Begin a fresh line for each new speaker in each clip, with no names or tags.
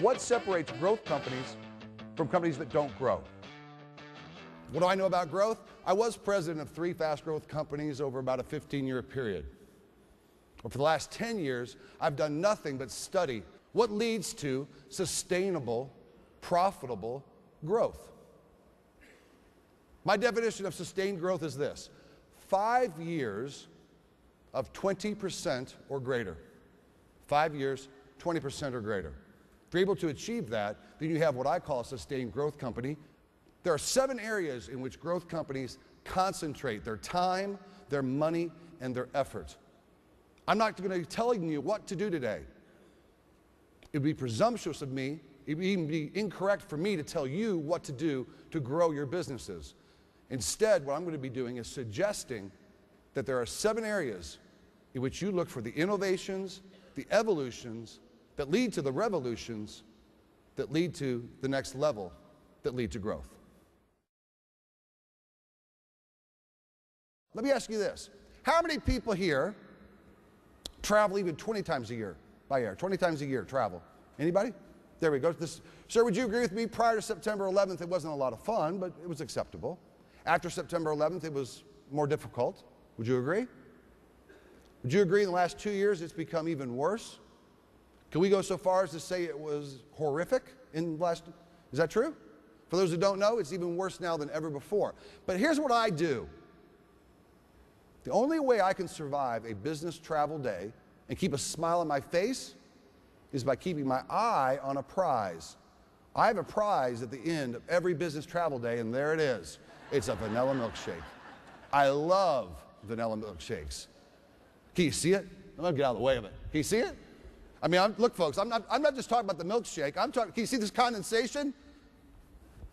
What separates growth companies from companies that don't grow? What do I know about growth? I was president of 3 fast growth companies over about a 15-year period. But for the last 10 years, I've done nothing but study what leads to sustainable, profitable growth. My definition of sustained growth is this: 5 years of 20% or greater. 5 years, 20% or greater. If you're able to achieve that, then you have what I call a sustained growth company. There are 7 areas in which growth companies concentrate their time, their money, and their effort. I'm not going to be telling you what to do today. It would be presumptuous of me, it would even be incorrect for me to tell you what to do to grow your businesses. Instead, what I'm going to be doing is suggesting that there are 7 areas in which you look for the innovations, the evolutions that lead to the revolutions that lead to the next level, that lead to growth. Let me ask you this. How many people here travel even 20 times a year by air? 20 times a year travel. Anybody? There we go. Sir, would you agree with me? Prior to September 11th, it wasn't a lot of fun, but it was acceptable. After September 11th, it was more difficult. Would you agree? Would you agree in the last 2 years it's become even worse? Can we go so far as to say it was horrific in the last? Is that true? For those who don't know, it's even worse now than ever before. But here's what I do. The only way I can survive a business travel day and keep a smile on my face is by keeping my eye on a prize. I have a prize at the end of every business travel day, and there it is. It's a vanilla milkshake. I love vanilla milkshakes. Can you see it? I'm going to get out of the way of it. Can you see it? I mean, look, folks, I'm not just talking about the milkshake. I'm talking, can you see this condensation?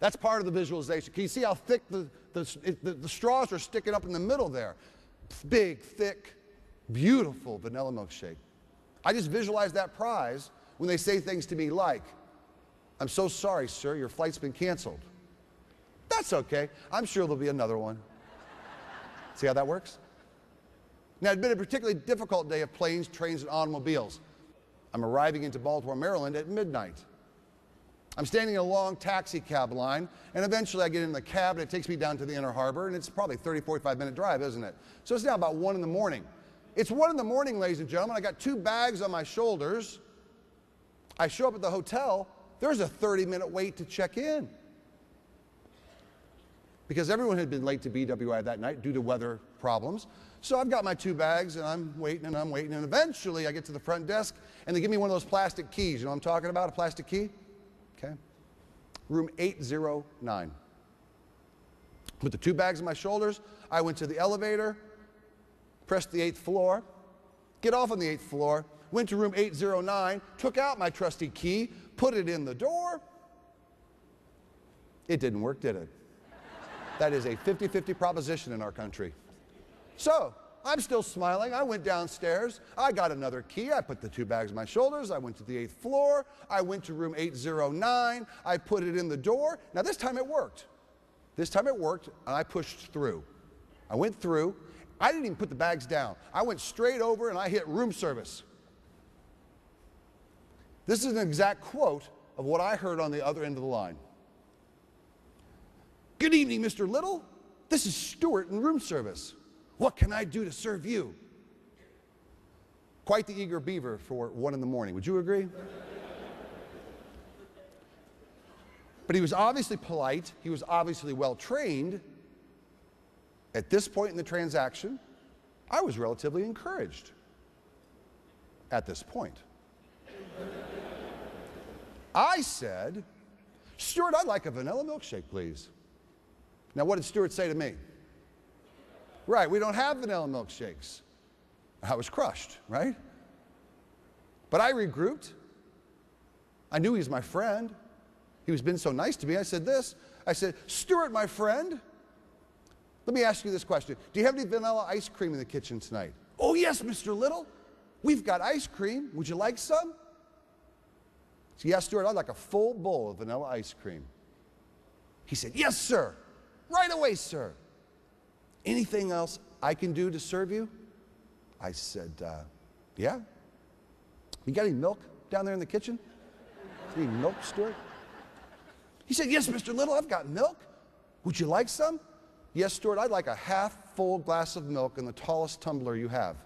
That's part of the visualization. Can you see how thick the straws are sticking up in the middle there? Big, thick, beautiful vanilla milkshake. I just visualize that prize when they say things to me like, "I'm so sorry, sir, your flight's been canceled." That's okay. I'm sure there'll be another one. See how that works? Now, it's been a particularly difficult day of planes, trains, and automobiles. I'm arriving into Baltimore, Maryland at midnight. I'm standing in a long taxi cab line, and eventually I get in the cab, and it takes me down to the Inner Harbor, and it's probably a 30, 45-minute drive, isn't it? So it's now about 1 in the morning. It's 1 in the morning, ladies and gentlemen. I got 2 bags on my shoulders. I show up at the hotel. There's a 30-minute wait to check in, because everyone had been late to BWI that night due to weather problems. So I've got my 2 bags, and I'm waiting, and eventually I get to the front desk, and they give me one of those plastic keys. You know what I'm talking about, a plastic key? Okay. Room 809. With the 2 bags on my shoulders, I went to the elevator, pressed the 8th floor, get off on the 8th floor, went to room 809, took out my trusty key, put it in the door. It didn't work, did it? That is a 50-50 proposition in our country. So, I'm still smiling. I went downstairs. I got another key. I put the 2 bags on my shoulders. I went to the 8th floor. I went to room 809. I put it in the door. Now, this time it worked. This time it worked, and I pushed through. I went through. I didn't even put the bags down. I went straight over, and I hit room service. This is an exact quote of what I heard on the other end of the line. "Good evening, Mr. Little. This is Stuart in room service. What can I do to serve you?" Quite the eager beaver for 1 in the morning. Would you agree? But he was obviously polite. He was obviously well trained. At this point in the transaction, I was relatively encouraged. At this point, I said, "Stuart, I'd like a vanilla milkshake, please." Now, what did Stuart say to me? Right, we don't have vanilla milkshakes. I was crushed, right? But I regrouped. I knew he was my friend. He was been so nice to me. I said this. I said, "Stuart, my friend, let me ask you this question. Do you have any vanilla ice cream in the kitchen tonight?" "Oh, yes, Mr. Little. We've got ice cream. Would you like some?" So, "Yes, Stuart, I'd like a full bowl of vanilla ice cream." He said, "Yes, sir. Right away, sir. Anything else I can do to serve you?" I said, "Yeah. You got any milk down there in the kitchen?" You need milk, Stuart? He said, yes, Mr. Little, I've got milk. Would you like some? Yes, Stuart, I'd like a half-full glass of milk in the tallest tumbler you have.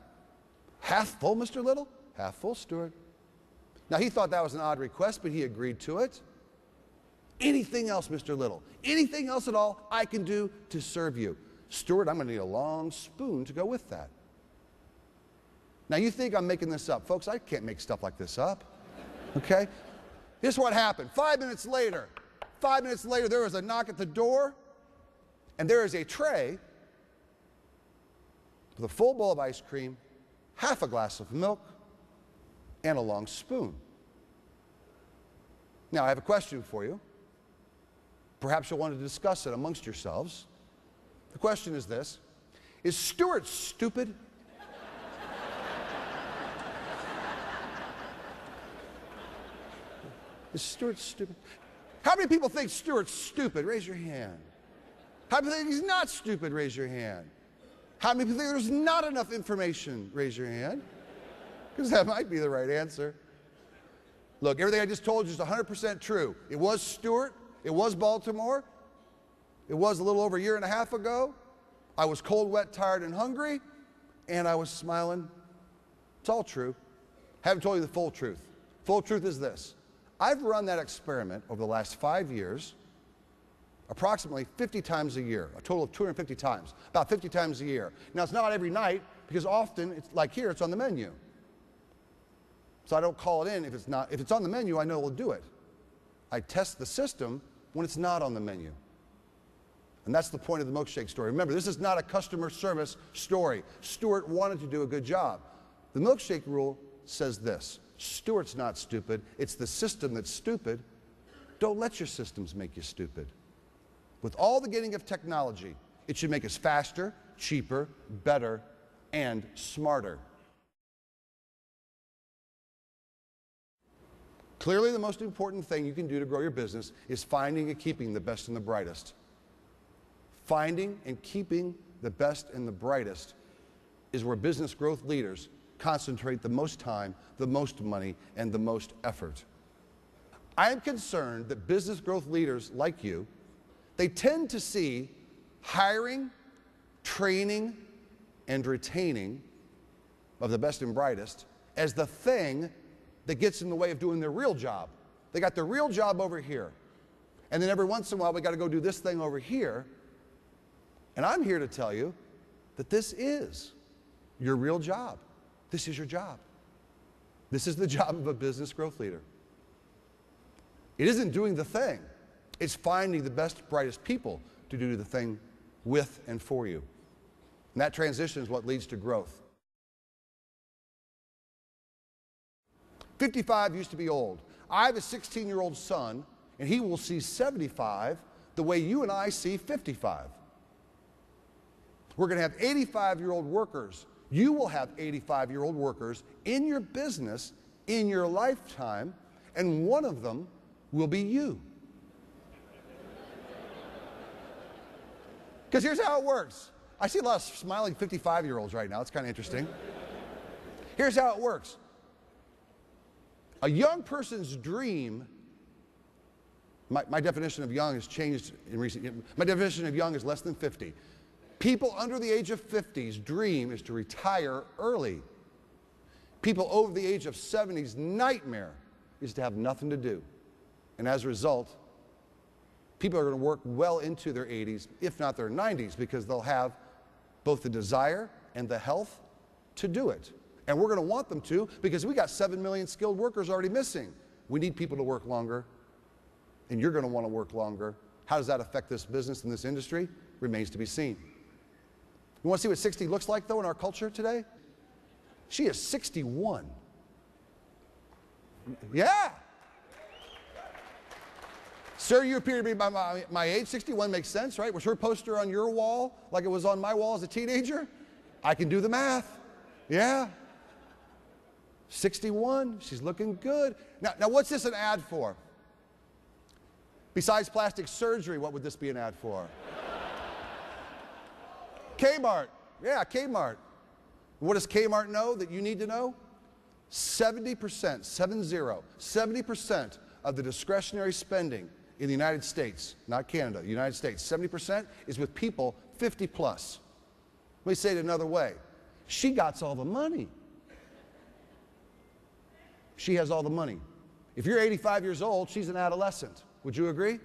Half full, Mr. Little? Half full, Stuart. Now, he thought that was an odd request, but he agreed to it. Anything else, Mr. Little? Anything else at all I can do to serve you? Stuart, I'm going to need a long spoon to go with that. Now, you think I'm making this up. Folks, I can't make stuff like this up. Okay? Here's what happened. 5 minutes later, there was a knock at the door, and there is a tray with a full bowl of ice cream, half a glass of milk, and a long spoon. Now, I have a question for you. Perhaps you'll want to discuss it amongst yourselves. The question is this: is Stuart stupid? Is Stuart stupid? How many people think Stuart's stupid? Raise your hand. How many think he's not stupid? Raise your hand. How many people think there's not enough information? Raise your hand. Because that might be the right answer. Look, everything I just told you is 100% true. It was Stuart. It was Baltimore. It was a little over a year and a half ago. I was cold, wet, tired, and hungry, and I was smiling. It's all true. Haven't told you the full truth. Full truth is this: I've run that experiment over the last 5 years, approximately 50 times a year, a total of 250 times, about 50 times a year. Now, it's not every night, because often, it's like here, it's on the menu. So I don't call it in if it's not. If it's on the menu, I know we'll do it. I test the system when it's not on the menu. And that's the point of the milkshake story. Remember, this is not a customer service story. Stuart wanted to do a good job. The milkshake rule says this: Stuart's not stupid. It's the system that's stupid. Don't let your systems make you stupid. With all the getting of technology, it should make us faster, cheaper, better, and smarter. Clearly, the most important thing you can do to grow your business is finding and keeping the best and the brightest. Finding and keeping the best and the brightest is where business growth leaders concentrate the most time, the most money, and the most effort. I am concerned that business growth leaders like you, they tend to see hiring, training, and retaining of the best and brightest as the thing that gets in the way of doing their real job. They got their real job over here. And then every once in a while, we got to go do this thing over here. And I'm here to tell you that this is your real job. This is your job. This is the job of a business growth leader. It isn't doing the thing. It's finding the best, brightest people to do the thing with and for you. And that transition is what leads to growth. 55 used to be old. I have a 16-year-old son, and he will see 75 the way you and I see 55. We're going to have 85-year-old workers. You will have 85-year-old workers in your business in your lifetime, and one of them will be you. Because here's how it works. I see a lot of smiling 55-year-olds right now. It's kind of interesting. Here's how it works. A young person's dream, my definition of young has changed in recent years. My definition of young is less than 50. People under the age of 50's dream is to retire early. People over the age of 70's nightmare is to have nothing to do. And as a result, people are going to work well into their 80's, if not their 90's, because they'll have both the desire and the health to do it. And we're going to want them to, because we got 7 million skilled workers already missing. We need people to work longer, and you're going to want to work longer. How does that affect this business and this industry? Remains to be seen. You want to see what 60 looks like, though, in our culture today? She is 61. Yeah. Sir, you appear to be my age. 61 makes sense, right? Was her poster on your wall like it was on my wall as a teenager? I can do the math. Yeah. 61, she's looking good. Now what's this an ad for? Besides plastic surgery, what would this be an ad for? Kmart. Yeah, Kmart. What does Kmart know that you need to know? 70% of the discretionary spending in the United States, not Canada, the United States, 70% is with people 50 plus. Let me say it another way. She got all the money. She has all the money. If you're 85 years old, she's an adolescent. Would you agree?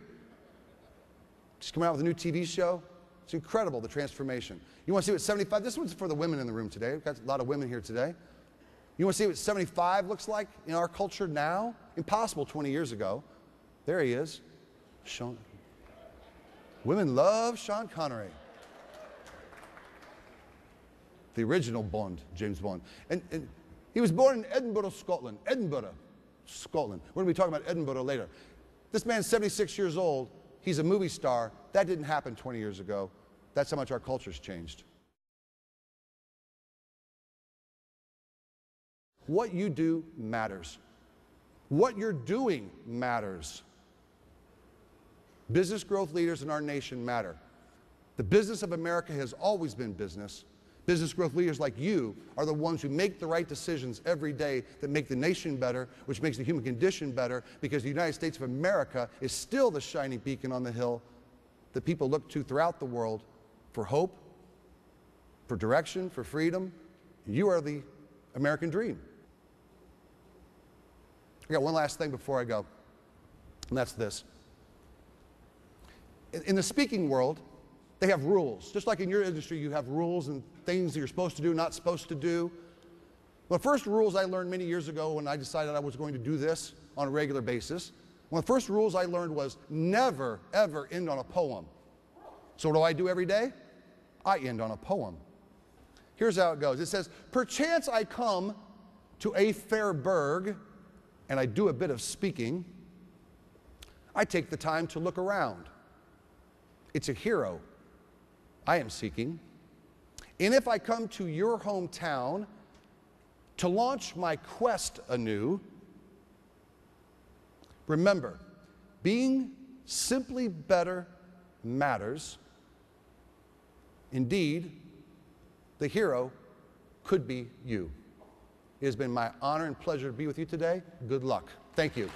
She's coming out with a new TV show. It's incredible, the transformation. You want to see what 75, this one's for the women in the room today. We've got a lot of women here today. You want to see what 75 looks like in our culture now? Impossible 20 years ago. There he is. Sean. Women love Sean Connery. The original Bond, James Bond. And he was born in Edinburgh, Scotland. Edinburgh, Scotland. We're going to be talking about Edinburgh later. This man's 76 years old. He's a movie star. That didn't happen 20 years ago. That's how much our culture's changed. What you do matters. What you're doing matters. Business growth leaders in our nation matter. The business of America has always been business. Business growth leaders like you are the ones who make the right decisions every day that make the nation better, which makes the human condition better, because the United States of America is still the shining beacon on the hill that people look to throughout the world for hope, for direction, for freedom. You are the American dream. I got one last thing before I go, and that's this. In the speaking world, they have rules. Just like in your industry, you have rules and things that you're supposed to do, not supposed to do. Well, the first rules I learned many years ago when I decided I was going to do this on a regular basis, one of the first rules I learned was never, ever end on a poem. So what do I do every day? I end on a poem. Here's how it goes. It says, perchance I come to a fair burg, and I do a bit of speaking. I take the time to look around. It's a hero I am seeking. And if I come to your hometown to launch my quest anew, remember, being simply better matters. Indeed, the hero could be you. It has been my honor and pleasure to be with you today. Good luck. Thank you.